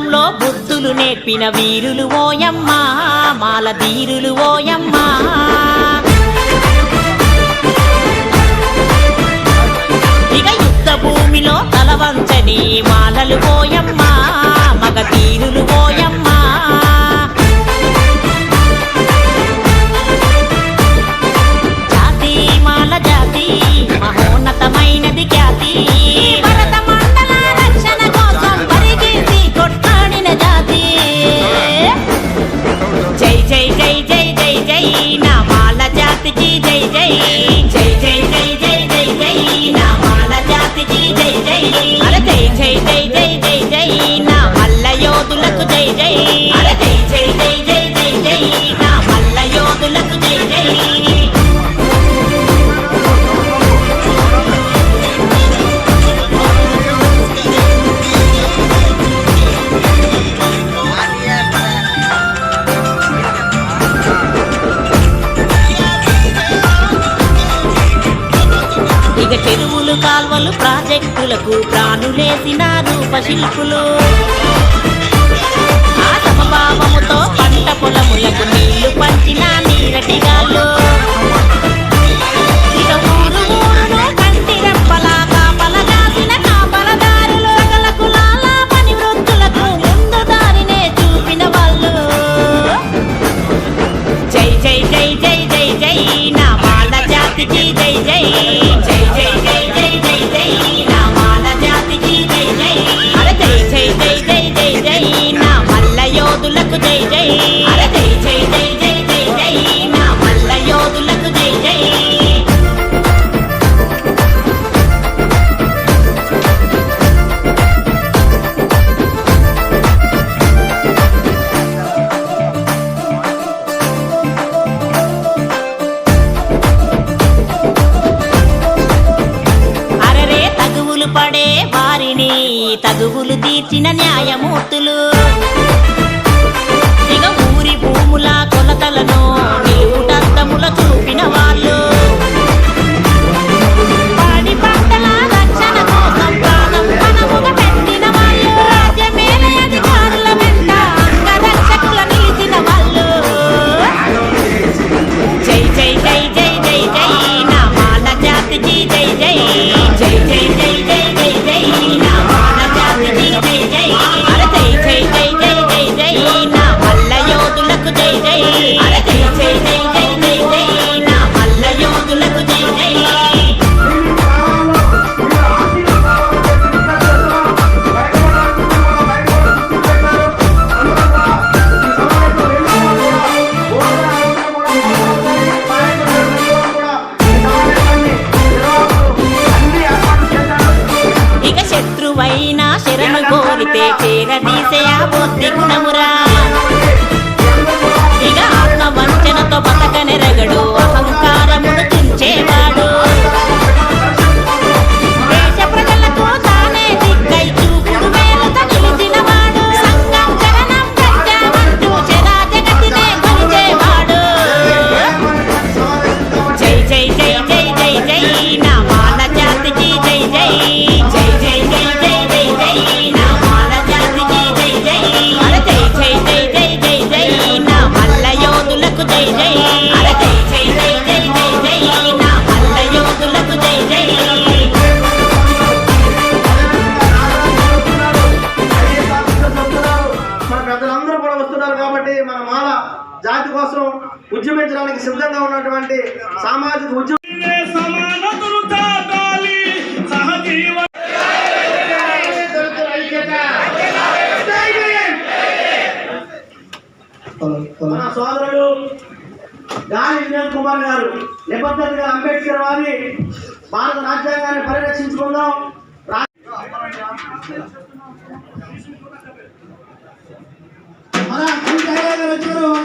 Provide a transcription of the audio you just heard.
బాల్యంలో బుద్ధులు నేర్పిన వీరులు ఓయమ్మ, మాలధీరులు ఓయమ్మ. ఇక యుద్ధ భూమిలో తలవంచని మాలలు ఓయమ్మ, మగధీరులు ఓయమ్మ. జాతి మాల జాతి మహోన్నతమైనది ఖ్యాతి, భరత మండల రక్షణ కోసం పరిగెత్తి కొట్లాడిన జాతి. జై జై జై జై జై జై నా మాల జాతికి జై జై, జై జై జై జై జై జై నా మాల జాతికి జై జై. అరే జై జై జై జై జై జై నా మల్ల యోధులకు జై జై. అరే జై జై జై జై జై జై నా మల్ల యోధులకు జై జై. ఇక చెరువులు కాల్వలు ప్రాజెక్టులకు ప్రాణులేసినారు పశిల్పులు. ఆ సమభావముతో పంట పొలములకు నీళ్లు పంచిన నీరటిగాళ్ళు. ఇక ఊరు ఊరును కంటి రెప్పలా కాపలగాసిన కాపలదారులు, సకల కులాల పని వృత్తులకు ముందు దారినే చూపిన వాళ్ళు. జై జై జై జై జై జై నా మాల జాతికి జై జై, జై జై జై జై జై జై నా మాల జాతికి జై జై. అరే జై జై జై జై జై జై నా మల్ల యోధులకు జై జై. అరే జై జై జై జై జై జై నా మల్ల యోధులకు జై జై. అరరే తగువులు పడే వారిని తగువులు తీర్చిన న్యాయమూర్తులు. ఇక ఊరి భూముల కొలతలను నిలువుటద్దముల చూపిన వాళ్ళు. పాడి పంటల రక్షణ కోసం ప్రాణం పణముగా పెట్టిన వాళ్ళు. రాజ్యమేల అధికారుల వెంట అంగరక్షకుల నిలిచిన వాళ్ళు. జై జై జై జై జై జై నా మాల జాతికి జై జై, జై జై జై జై జై జై నా మాల జాతికి జై జై. అరే జై జై జై జై జై జై నా మల్ల యోధులకు జై జై. అరే జై జై జై జై జై జై నా మల్ల యోధులకు జై జై. ఇక శత్రువైనా శరణు కోరితే చేరదీసే ఆ బుద్ధి గుణమురా. ఇక ఆత్మ వంచనతో బతకనెరగడు అహంకారమును తుంచేవాడు. దేశ ప్రజలకు తానే దిక్కై చూపుడు వేలుత నిలిచినవాడు. సంఘం చరణం గట్టామంటూ చరా జగతినే కొలిచేవాడు. జై జై జై జై జై జై నా మాల జాతికి జై జై, జై జై జై జై జై జై నా మాల జాతికి జై జై. అరే జై జై జై జై జై జై నా మల్ల యోధులకు జై జై. అరే జై జై జై జై జై జై నా మల్ల యోధులకు జై జై. మన పెద్దలందరూ కూడా వస్తున్నారు కాబట్టి మన మాల జాతి కోసం ఉద్యమించడానికి సిద్ధంగా ఉన్నటువంటి సామాజిక ఉద్యమం సమానతలు చాటాలి సహజీవ మన సోదరుడు గాలి వినోద్ కుమార్ గారు నిబద్ధతగా అంబేద్కర్ వారి భారత రాజ్యాంగాన్ని పరిరక్షించుకుందాం. మన